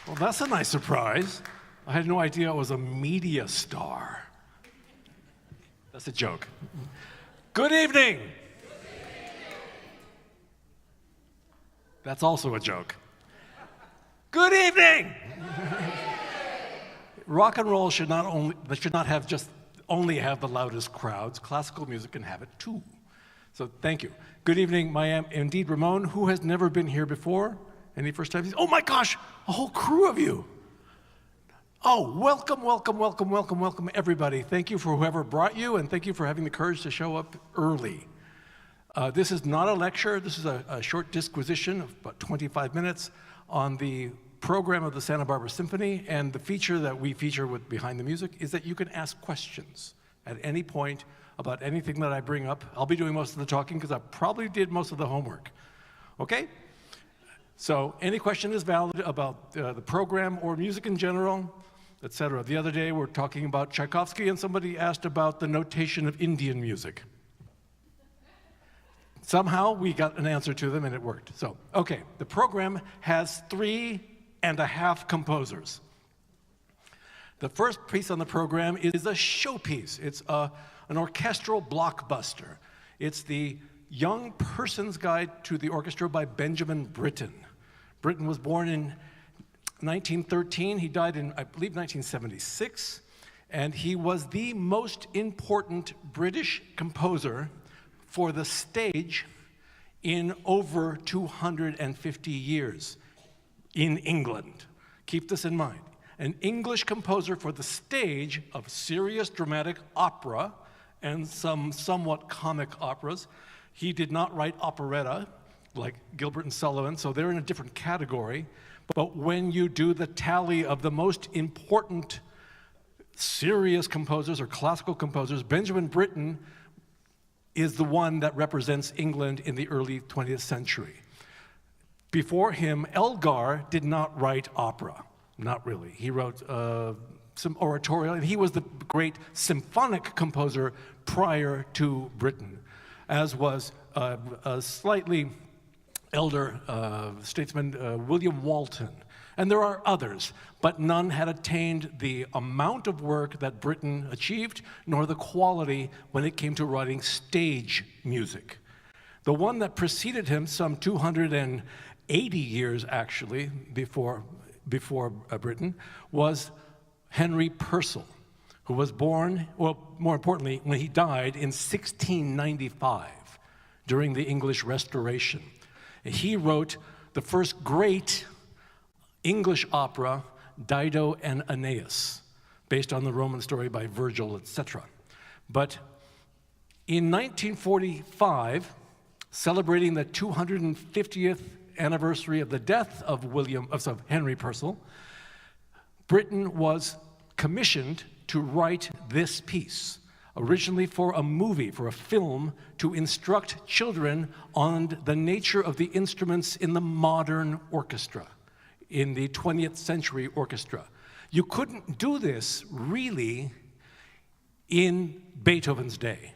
Well, that's a nice surprise. I had no idea I was a media star. That's a joke. Good evening. That's also a joke. Good evening. Rock and roll should not only have the loudest crowds. Classical music can have it too. So thank you. Good evening. I am indeed Ramón. Who has never been here before? Any first time? Oh my gosh, a whole crew of you. Oh, welcome, welcome, welcome, welcome, welcome, everybody. Thank you for whoever brought you, and thank you for having the courage to show up early. This is not a lecture. This is a short disquisition of about 25 minutes on the program of the Santa Barbara Symphony, and the feature that we feature with Behind the Music is that you can ask questions at any point about anything that I bring up. I'll be doing most of the talking because I probably did most of the homework. Okay? So any question is valid about the program or music in general, etc. The other day we're talking about Tchaikovsky and somebody asked about the notation of Indian music. Somehow we got an answer to them and it worked. So, okay, the program has 3.5 composers. The first piece on the program is a showpiece. It's an orchestral blockbuster. It's the Young Person's Guide to the Orchestra by Benjamin Britten. Britten was born in 1913. He died in, I believe, 1976. And he was the most important British composer for the stage in over 250 years in England. Keep this in mind. An English composer for the stage of serious dramatic opera and some somewhat comic operas. He did not write operetta like Gilbert and Sullivan, so they're in a different category. But when you do the tally of the most important serious composers or classical composers, Benjamin Britten is the one that represents England in the early 20th century. Before him, Elgar did not write opera, not really. He wrote some oratorio, and he was the great symphonic composer prior to Britten, as was a slightly elder statesman, William Walton. And there are others, but none had attained the amount of work that Britten achieved, nor the quality when it came to writing stage music. The one that preceded him, some 280 years actually before Britten, was Henry Purcell, who was born, well, more importantly, when he died in 1695 during the English Restoration. He wrote the first great English opera, Dido and Aeneas, based on the Roman story by Virgil, etc. But in 1945, celebrating the 250th anniversary of the death of Henry Purcell, Britten was commissioned to write this piece, originally for a movie, for a film, to instruct children on the nature of the instruments in the modern orchestra, in the 20th century orchestra. You couldn't do this, really, in Beethoven's day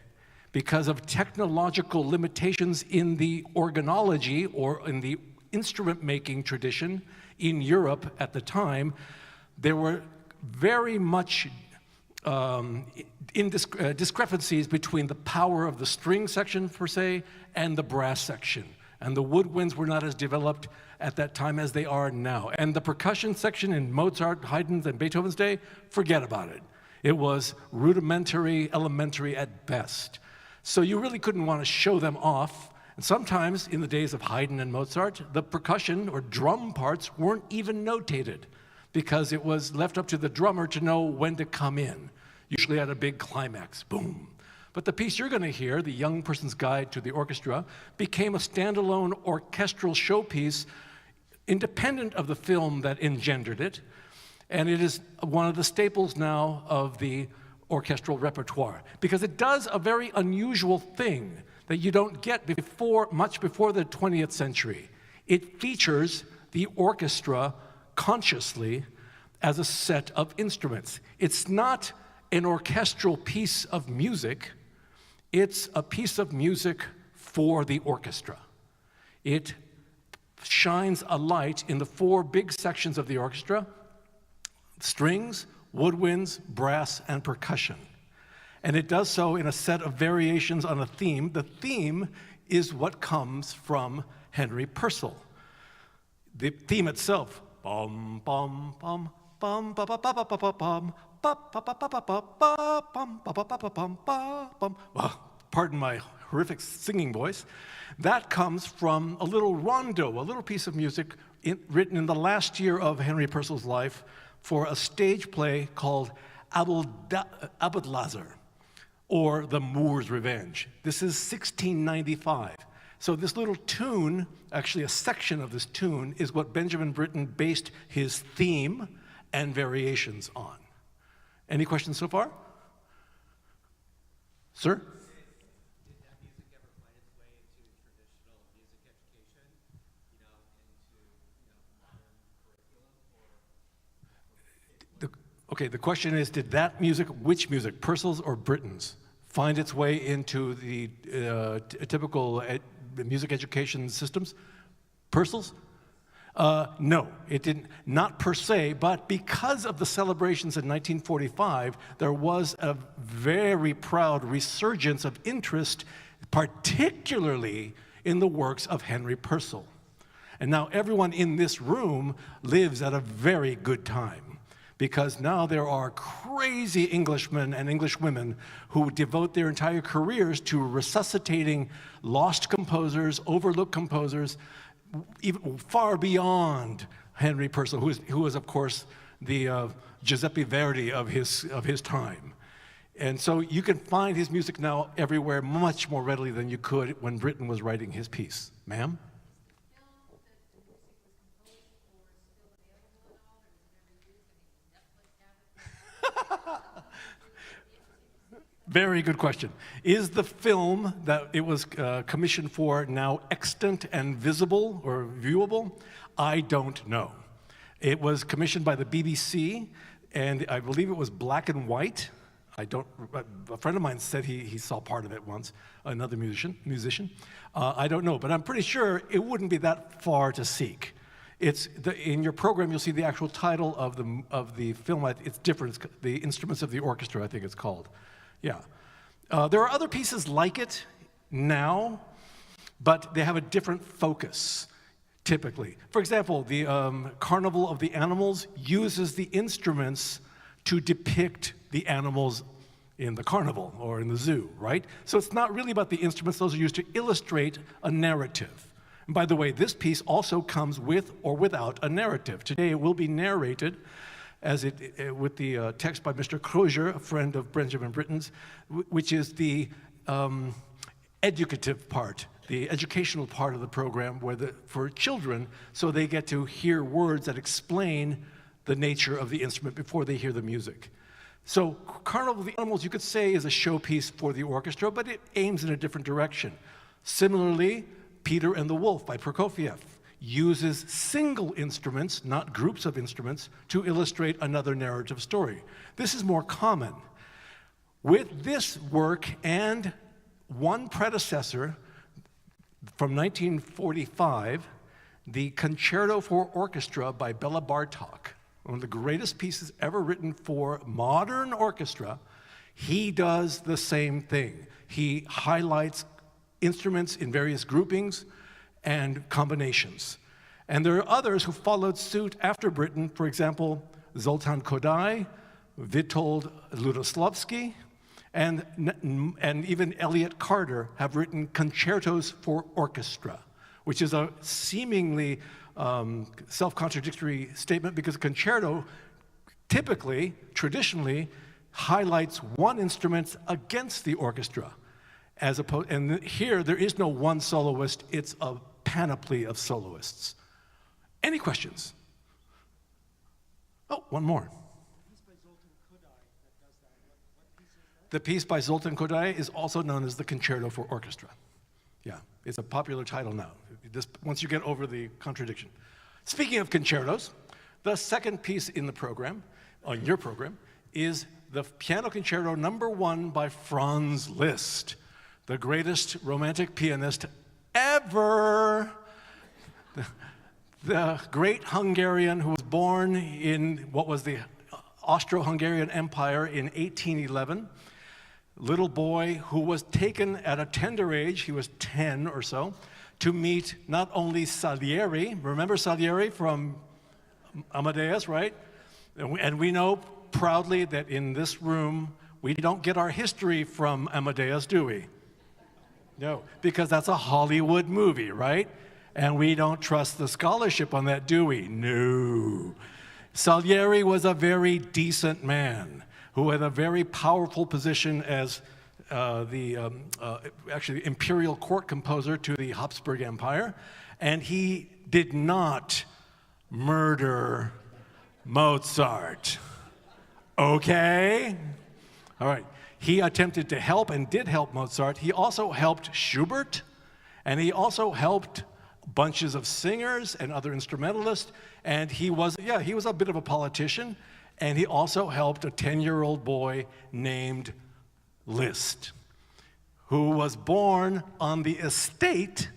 because of technological limitations in the organology or in the instrument-making tradition in Europe at the time. There were very much discrepancies between the power of the string section, per se, and the brass section. And the woodwinds were not as developed at that time as they are now. And the percussion section in Mozart, Haydn's, and Beethoven's day, forget about it. It was rudimentary, elementary at best. So you really couldn't want to show them off. And sometimes, in the days of Haydn and Mozart, the percussion or drum parts weren't even notated because it was left up to the drummer to know when to come in, usually at a big climax, boom. But the piece you're going to hear, The Young Person's Guide to the Orchestra, became a standalone orchestral showpiece independent of the film that engendered it, and it is one of the staples now of the orchestral repertoire, because it does a very unusual thing that you don't get much before the 20th century. It features the orchestra consciously as a set of instruments. It's not an orchestral piece of music, it's a piece of music for the orchestra. It shines a light in the four big sections of the orchestra: strings, woodwinds, brass, and percussion. And it does so in a set of variations on a theme. The theme is what comes from Henry Purcell. The theme itself, bum, bum, bum, bum, ba, ba, ba, ba, ba, ba, bum, ba, ba, ba, ba, ba, ba, bum, ba, ba, ba, ba, bum, ba, bum. Well, pardon my horrific singing voice. That comes from a little rondo, a little piece of music written in the last year of Henry Purcell's life for a stage play called Abdlazar, or The Moor's Revenge. This is 1695. So this little tune, actually a section of this tune, is what Benjamin Britten based his theme and variations on. Any questions so far? Sir? Did that music ever find its way into traditional music education, into modern curriculum? Okay, the question is, did that music, which music, Purcell's or Britten's, find its way into the typical music education systems? Purcell's? No, it didn't, not per se, but because of the celebrations in 1945, there was a very proud resurgence of interest, particularly in the works of Henry Purcell. And now everyone in this room lives at a very good time, because now there are crazy Englishmen and Englishwomen who devote their entire careers to resuscitating lost composers, overlooked composers, even far beyond Henry Purcell, who was of course the Giuseppe Verdi of his time. And so you can find his music now everywhere much more readily than you could when Britten was writing his piece. Ma'am? Very good question. Is the film that it was commissioned for now extant and visible or viewable? I don't know. It was commissioned by the BBC, and I believe it was black and white. A friend of mine said he saw part of it once, another musician. I don't know, but I'm pretty sure it wouldn't be that far to seek. In your program, you'll see the actual title of the film. It's different. It's the Instruments of the Orchestra, I think it's called. Yeah. There are other pieces like it now, but they have a different focus, typically. For example, the Carnival of the Animals uses the instruments to depict the animals in the carnival or in the zoo, right? So it's not really about the instruments. Those are used to illustrate a narrative. And by the way, this piece also comes with or without a narrative. Today it will be narrated with the text by Mr. Crozier, a friend of Benjamin Britten's, which is the educative part, the educational part of the program for children, so they get to hear words that explain the nature of the instrument before they hear the music. So Carnival of the Animals, you could say, is a showpiece for the orchestra, but it aims in a different direction. Similarly, Peter and the Wolf by Prokofiev uses single instruments, not groups of instruments, to illustrate another narrative story. This is more common. With this work and one predecessor from 1945, the Concerto for Orchestra by Bela Bartok, one of the greatest pieces ever written for modern orchestra, he does the same thing. He highlights instruments in various groupings and combinations. And there are others who followed suit after Britten, for example, Zoltán Kodály, Witold Ludoslavsky, and even Elliott Carter have written concertos for orchestra, which is a seemingly self-contradictory statement, because a concerto typically, traditionally, highlights one instrument against the orchestra. And here, there is no one soloist, it's a panoply of soloists. Any questions? Oh, one more. The piece by Zoltán Kodály is also known as the Concerto for Orchestra. Yeah, it's a popular title now, once you get over the contradiction. Speaking of concertos, the second piece in the program, on your program, is the Piano Concerto No. 1 by Franz Liszt, the greatest romantic pianist ever. the great Hungarian who was born in what was the Austro-Hungarian Empire in 1811, little boy who was taken at a tender age, he was 10 or so, to meet not only Salieri, remember Salieri from Amadeus, right? And we know proudly that in this room, we don't get our history from Amadeus, do we? No, because that's a Hollywood movie, right? And we don't trust the scholarship on that, do we? No. Salieri was a very decent man who had a very powerful position as actually imperial court composer to the Habsburg Empire, and he did not murder Mozart. Okay? All right. He attempted to help and did help Mozart. He also helped Schubert, and he also helped bunches of singers and other instrumentalists, and he was a bit of a politician, and he also helped a 10-year-old boy named Liszt, who was born on the estate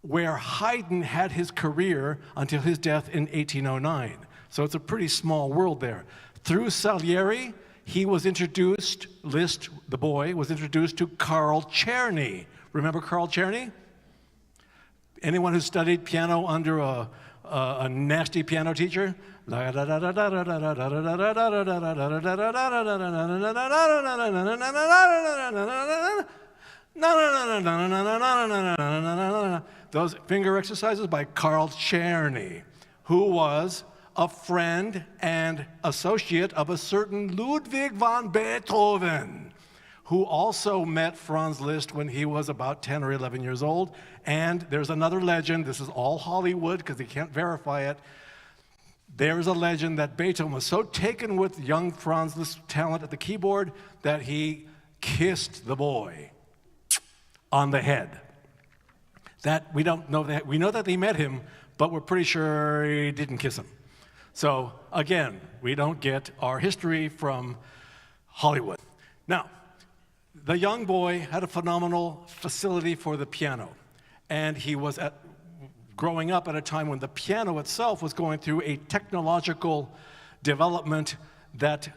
where Haydn had his career until his death in 1809. So it's a pretty small world there. Through Salieri, he was introduced, Liszt, the boy, was introduced to Carl Czerny. Remember Carl Czerny? Anyone who studied piano under a nasty piano teacher? Those finger exercises by Carl Czerny, who was a friend and associate of a certain Ludwig van Beethoven, who also met Franz Liszt when he was about 10 or 11 years old. And there's another legend, this is all Hollywood because they can't verify it. There's a legend that Beethoven was so taken with young Franz Liszt's talent at the keyboard that he kissed the boy on the head. That we don't know that. We know that they met him, but we're pretty sure he didn't kiss him. So again, we don't get our history from Hollywood. Now, the young boy had a phenomenal facility for the piano, and he was growing up at a time when the piano itself was going through a technological development that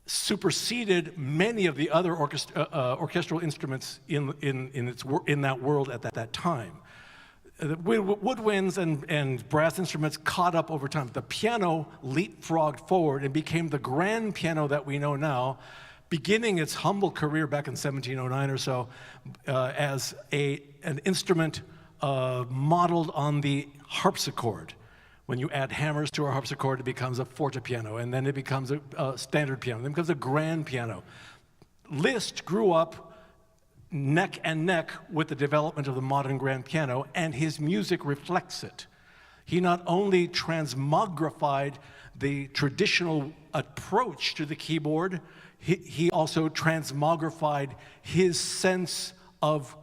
superseded many of the other orchestral instruments in that world at that time. The woodwinds and brass instruments caught up over time. The piano leapfrogged forward and became the grand piano that we know now, beginning its humble career back in 1709 or so as an instrument modeled on the harpsichord. When you add hammers to a harpsichord, it becomes a fortepiano, and then it becomes a standard piano, then it becomes a grand piano. Liszt grew up neck and neck with the development of the modern grand piano, and his music reflects it. He not only transmogrified the traditional approach to the keyboard, he also transmogrified his sense of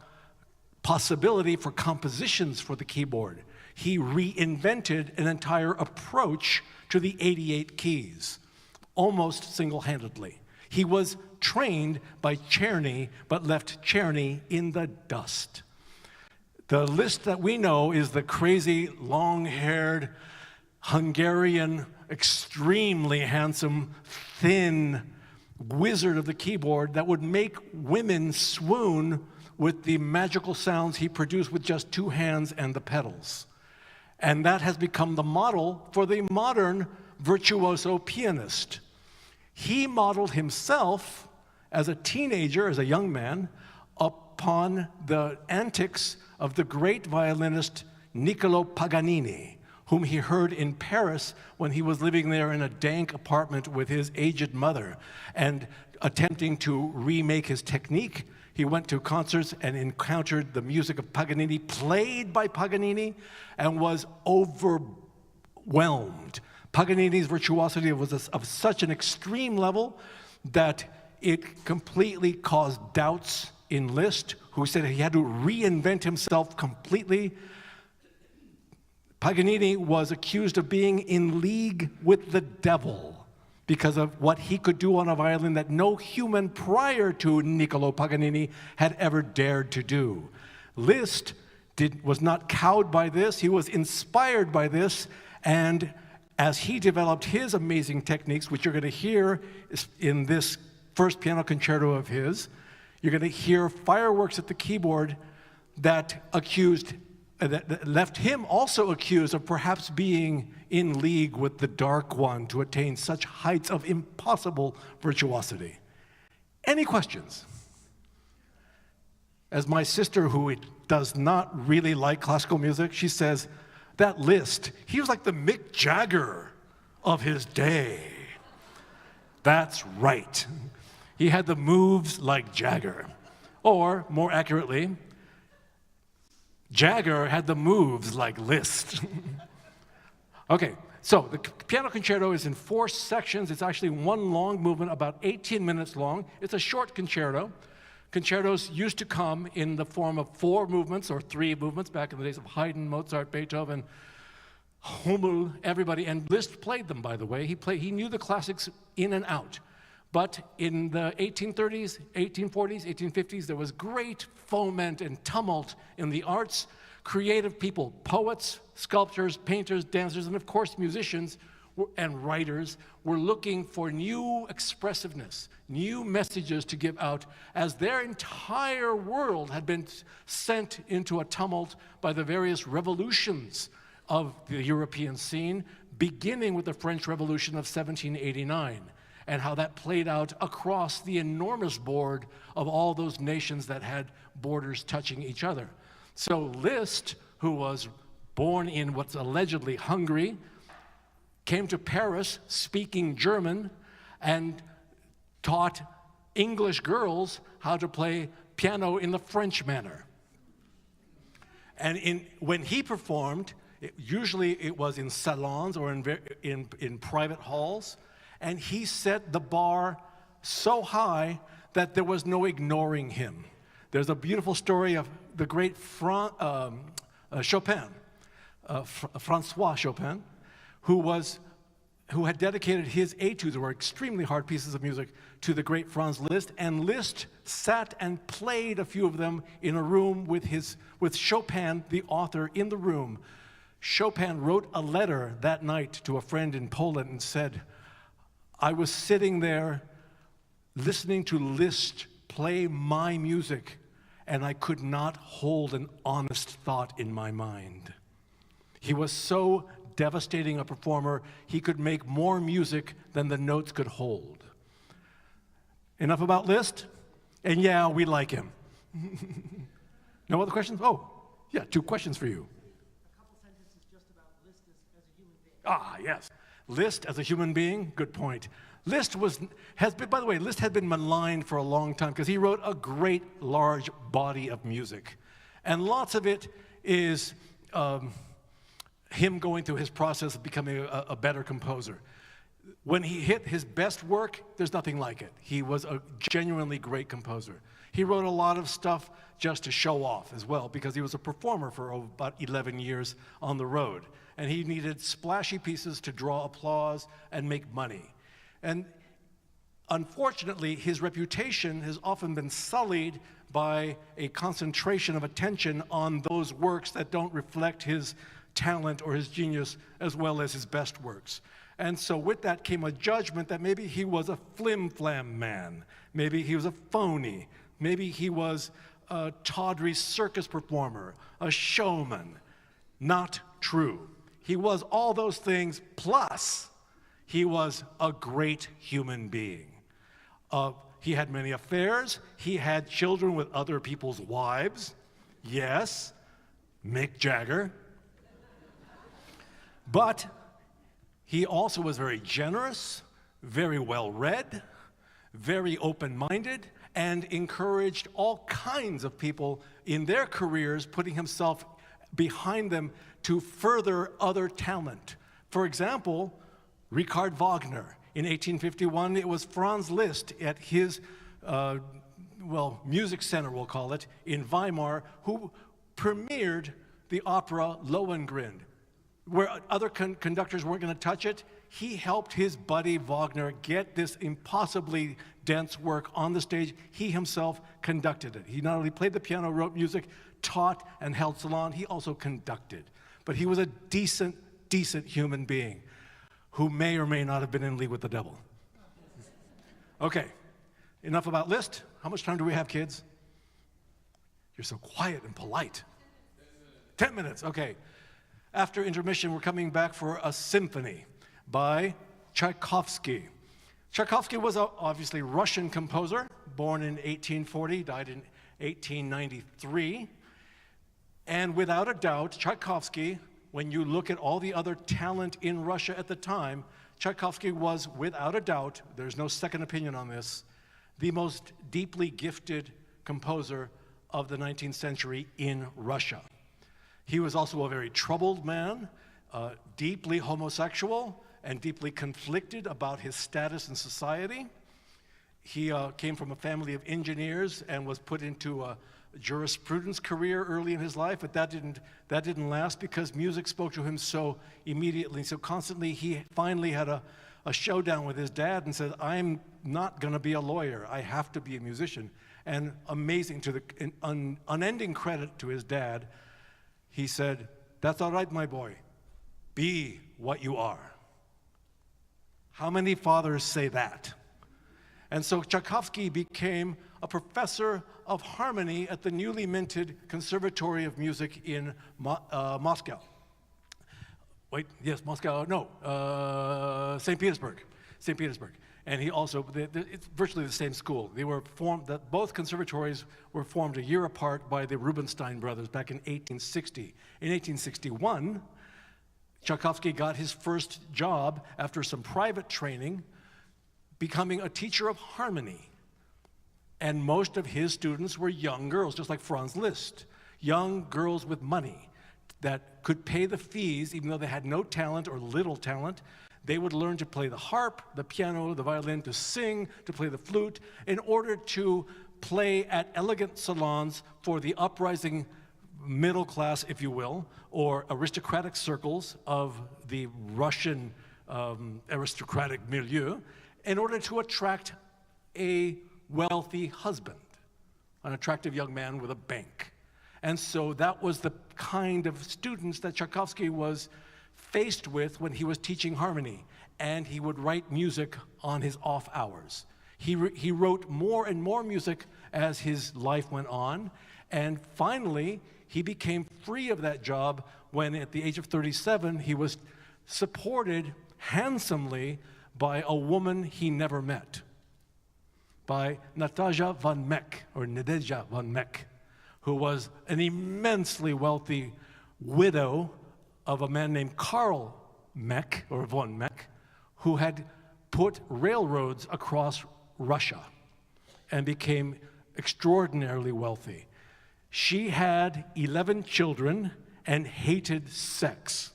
possibility for compositions for the keyboard. He reinvented an entire approach to the 88 keys, almost single-handedly. He was trained by Czerny, but left Czerny in the dust. The Liszt that we know is the crazy, long-haired, Hungarian, extremely handsome, thin wizard of the keyboard that would make women swoon with the magical sounds he produced with just two hands and the pedals. And that has become the model for the modern virtuoso pianist. He modeled himself as a teenager, as a young man, upon the antics of the great violinist Niccolò Paganini, whom he heard in Paris when he was living there in a dank apartment with his aged mother. And attempting to remake his technique, he went to concerts and encountered the music of Paganini, played by Paganini, and was overwhelmed. Paganini's virtuosity was of such an extreme level that it completely caused doubts in Liszt, who said he had to reinvent himself completely. Paganini was accused of being in league with the devil because of what he could do on a violin that no human prior to Niccolò Paganini had ever dared to do. Liszt was not cowed by this. He was inspired by this, and as he developed his amazing techniques, which you're going to hear in this first piano concerto of his, you're going to hear fireworks at the keyboard that left him also accused of perhaps being in league with the Dark One to attain such heights of impossible virtuosity. Any questions? As my sister, who does not really like classical music, she says, that Liszt, he was like the Mick Jagger of his day. That's right. He had the moves like Jagger. Or, more accurately, Jagger had the moves like Liszt. Okay, so the piano concerto is in 4 sections. It's actually one long movement, about 18 minutes long. It's a short concerto. Concertos used to come in the form of 4 movements or 3 movements back in the days of Haydn, Mozart, Beethoven, Hummel, everybody. And Liszt played them, by the way. He knew the classics in and out. But in the 1830s, 1840s, 1850s, there was great foment and tumult in the arts. Creative people, poets, sculptors, painters, dancers, and of course musicians and writers were looking for new expressiveness, new messages to give out, as their entire world had been sent into a tumult by the various revolutions of the European scene, beginning with the French Revolution of 1789. And how that played out across the enormous board of all those nations that had borders touching each other. So Liszt, who was born in what's allegedly Hungary, came to Paris speaking German and taught English girls how to play piano in the French manner. And when he performed, usually it was in salons or in private halls, and he set the bar so high that there was no ignoring him. There's a beautiful story of the great Chopin, Francois Chopin, who had dedicated his etudes, that were extremely hard pieces of music, to the great Franz Liszt, and Liszt sat and played a few of them in a room with Chopin, the author, in the room. Chopin wrote a letter that night to a friend in Poland and said, I was sitting there listening to Liszt play my music, and I could not hold an honest thought in my mind. He was so devastating a performer, he could make more music than the notes could hold. Enough about Liszt? And yeah, we like him. No other questions? Oh, yeah, 2 questions for you. A couple sentences just about Liszt as a human being. Ah, yes. Liszt as a human being, good point. Liszt by the way, Liszt had been maligned for a long time because he wrote a great large body of music. And lots of it is him going through his process of becoming a better composer. When he hit his best work, there's nothing like it. He was a genuinely great composer. He wrote a lot of stuff just to show off as well, because he was a performer for about 11 years on the road. And he needed splashy pieces to draw applause and make money. And unfortunately, his reputation has often been sullied by a concentration of attention on those works that don't reflect his talent or his genius as well as his best works. And so with that came a judgment that maybe he was a flim-flam man, maybe he was a phony, maybe he was a tawdry circus performer, a showman. Not true. He was all those things, plus he was a great human being. He had many affairs. He had children with other people's wives. Yes, Mick Jagger. But he also was very generous, very well-read, very open-minded, and encouraged all kinds of people in their careers, putting himself behind them to further other talent. For example, Richard Wagner. In 1851, it was Franz Liszt at his, music center, we'll call it, in Weimar, who premiered the opera Lohengrin. where other conductors weren't going to touch it, he helped his buddy Wagner get this impossibly dense work on the stage. He himself conducted it. He not only played the piano, wrote music, taught, and held salon, he also conducted. But he was a decent human being who may or may not have been in league with the devil. Okay, enough about Liszt. How much time do we have, kids? You're so quiet and polite. 10 minutes, okay. After intermission, we're coming back for a symphony by Tchaikovsky. Tchaikovsky was obviously a Russian composer, born in 1840, died in 1893. And without a doubt, Tchaikovsky, when you look at all the other talent in Russia at the time, Tchaikovsky was, without a doubt, there's no second opinion on this, the most deeply gifted composer of the 19th century in Russia. He was also a very troubled man, deeply homosexual, and deeply conflicted about his status in society. He came from a family of engineers and was put into a jurisprudence career early in his life, but that didn't last because music spoke to him so immediately, so constantly. He finally had a showdown with his dad and said, I'm not going to be a lawyer. I have to be a musician. And amazing, to the unending credit to his dad, he said, that's all right, my boy. Be what you are. How many fathers say that? And so Tchaikovsky became a professor of harmony at the newly minted Conservatory of Music in Moscow. Wait, yes, Moscow, no, St. Petersburg. And he also, it's virtually the same school. They were formed, both conservatories were formed a year apart by the Rubinstein brothers back in 1860. In 1861, Tchaikovsky got his first job after some private training, becoming a teacher of harmony. And most of his students were young girls, just like Franz Liszt, young girls with money that could pay the fees even though they had no talent or little talent. They would learn to play the harp, the piano, the violin, to sing, to play the flute, in order to play at elegant salons for the uprising middle class, if you will, or aristocratic circles of the Russian aristocratic milieu, in order to attract a wealthy husband, an attractive young man with a bank. And so that was the kind of students that Tchaikovsky was faced with when he was teaching harmony, and he would write music on his off hours. He wrote more and more music as his life went on, and finally he became free of that job when at the age of 37 he was supported handsomely by a woman he never met, by Natasha von Meck, or Nadezhda von Meck, who was an immensely wealthy widow of a man named Karl Meck, or von Meck, who had put railroads across Russia and became extraordinarily wealthy. She had 11 children and hated sex.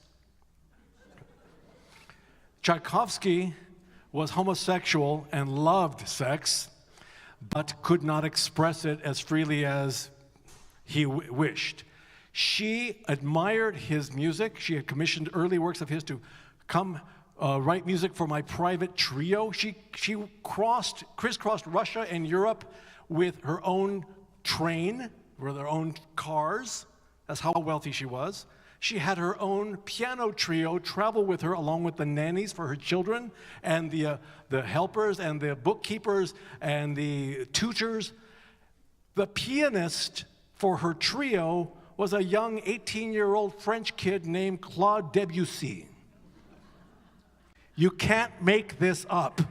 Tchaikovsky was homosexual and loved sex, but could not express it as freely as he wished. She admired his music. She had commissioned early works of his to come write music for my private trio. She crisscrossed Russia and Europe with her own train, with her own cars. That's how wealthy she was. She had her own piano trio travel with her, along with the nannies for her children, and the helpers, and the bookkeepers, and the tutors. The pianist for her trio was a young 18-year-old French kid named Claude Debussy. You can't make this up.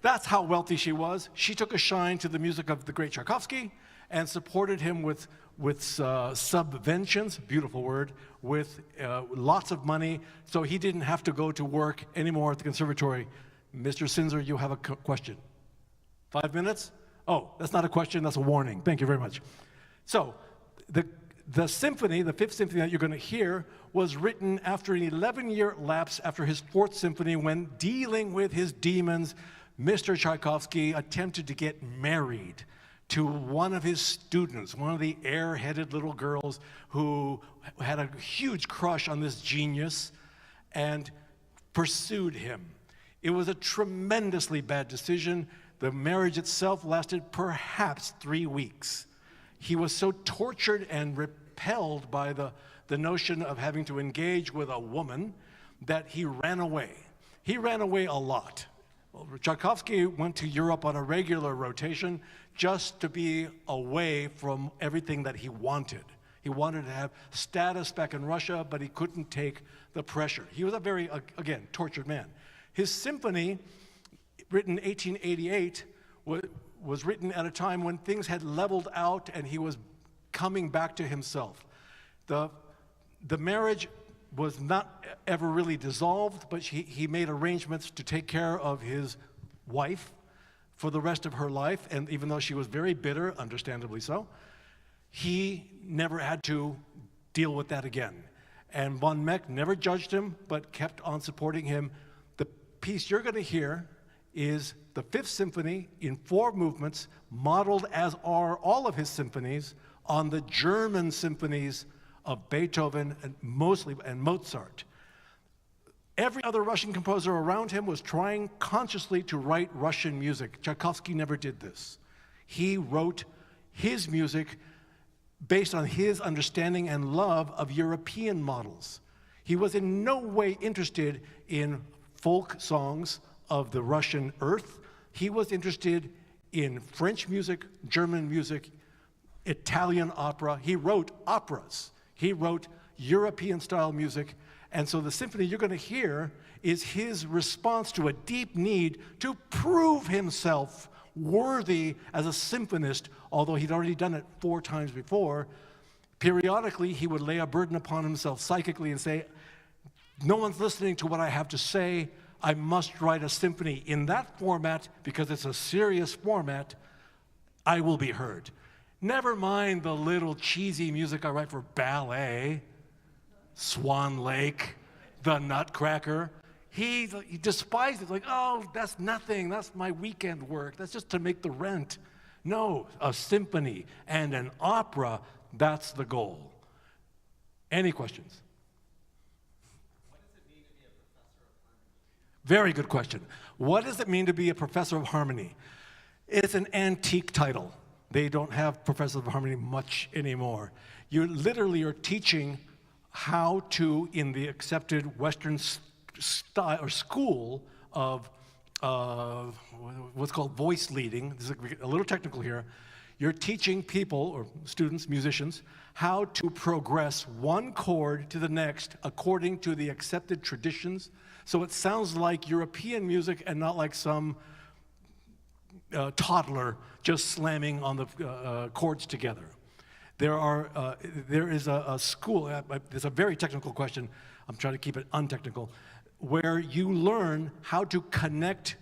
That's how wealthy she was. She took a shine to the music of the great Tchaikovsky and supported him with subventions, beautiful word, with lots of money, so he didn't have to go to work anymore at the conservatory. Mr. Sinzer, you have a question. 5 minutes? Oh, that's not a question, that's a warning. Thank you very much. So, the symphony, the fifth symphony that you're going to hear, was written after an 11-year lapse after his fourth symphony, when dealing with his demons, Mr. Tchaikovsky attempted to get married to one of his students, one of the airheaded little girls who had a huge crush on this genius and pursued him. It was a tremendously bad decision. The marriage itself lasted perhaps 3 weeks. He was so tortured and repelled by the notion of having to engage with a woman that he ran away. He ran away a lot. Tchaikovsky went to Europe on a regular rotation just to be away from everything that he wanted. He wanted to have status back in Russia, but he couldn't take the pressure. He was a very, again, tortured man. His symphony, written in 1888, was written at a time when things had leveled out and he was coming back to himself. The marriage was not ever really dissolved, but he made arrangements to take care of his wife for the rest of her life, and even though she was very bitter, understandably so, he never had to deal with that again. And von Meck never judged him, but kept on supporting him. The piece you're going to hear is the Fifth Symphony in 4 movements, modeled, as are all of his symphonies, on the German symphonies of Beethoven and Mozart. Every other Russian composer around him was trying consciously to write Russian music. Tchaikovsky never did this. He wrote his music based on his understanding and love of European models. He was in no way interested in folk songs of the Russian earth. He was interested in French music, German music, Italian opera. He wrote operas. He wrote European-style music. And so the symphony you're going to hear is his response to a deep need to prove himself worthy as a symphonist, although he'd already done it 4 times before. Periodically, he would lay a burden upon himself psychically and say, no one's listening to what I have to say. I must write a symphony in that format because it's a serious format. I will be heard. Never mind the little cheesy music I write for ballet, Swan Lake, The Nutcracker. He despised it, like, oh, that's nothing. That's my weekend work. That's just to make the rent. No, a symphony and an opera, that's the goal. Any questions? What does it mean to be a professor of harmony? Very good question. What does it mean to be a professor of harmony? It's an antique title. They don't have professors of harmony much anymore. You literally are teaching how to, in the accepted Western style or school of what's called voice leading. This is a little technical here. You're teaching people, or students, musicians, how to progress one chord to the next according to the accepted traditions. So it sounds like European music and not like some toddler just slamming on the chords together. There is a school, it's a very technical question, I'm trying to keep it untechnical, where you learn how to connect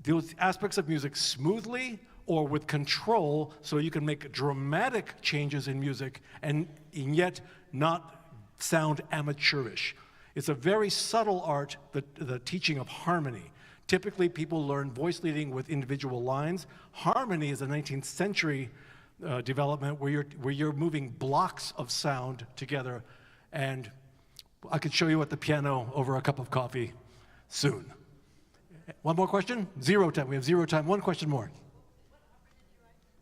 those aspects of music smoothly or with control so you can make dramatic changes in music and yet not sound amateurish. It's a very subtle art, the teaching of harmony. Typically, people learn voice leading with individual lines. Harmony is a 19th century development where you're moving blocks of sound together, and I could show you at the piano over a cup of coffee soon. One more question? 0 time. We have 0 time. One question more.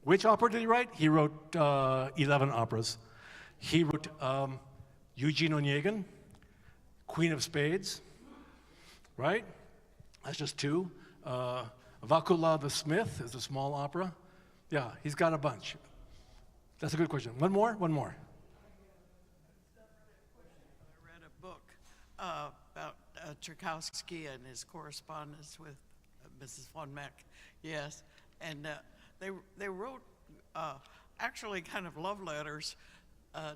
Which opera did he write? He wrote 11 operas. He wrote Eugene Onegin, Queen of Spades, right? That's just 2. Vakula the Smith is a small opera. Yeah, he's got a bunch. That's a good question. One more? One more. I read a book about Tchaikovsky and his correspondence with Mrs. von Meck. Yes, and they wrote actually kind of love letters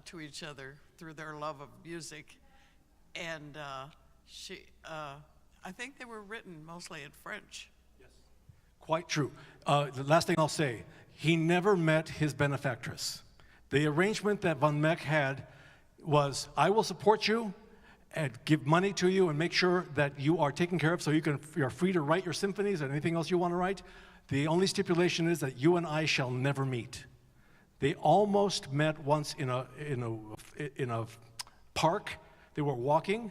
to each other through their love of music, and I think they were written mostly in French. Yes, quite true. The last thing I'll say, he never met his benefactress. The arrangement that von Meck had was, I will support you and give money to you and make sure that you are taken care of so you're free to write your symphonies and anything else you want to write. The only stipulation is that you and I shall never meet. They almost met once in a park. They were walking,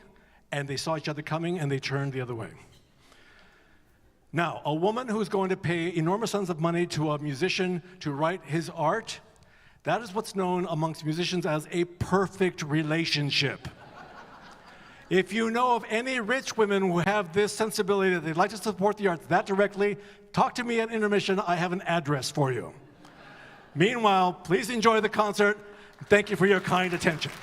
and they saw each other coming, and they turned the other way. Now, a woman who's going to pay enormous sums of money to a musician to write his art, that is what's known amongst musicians as a perfect relationship. If you know of any rich women who have this sensibility that they'd like to support the arts that directly, talk to me at intermission. I have an address for you. Meanwhile, please enjoy the concert. Thank you for your kind attention.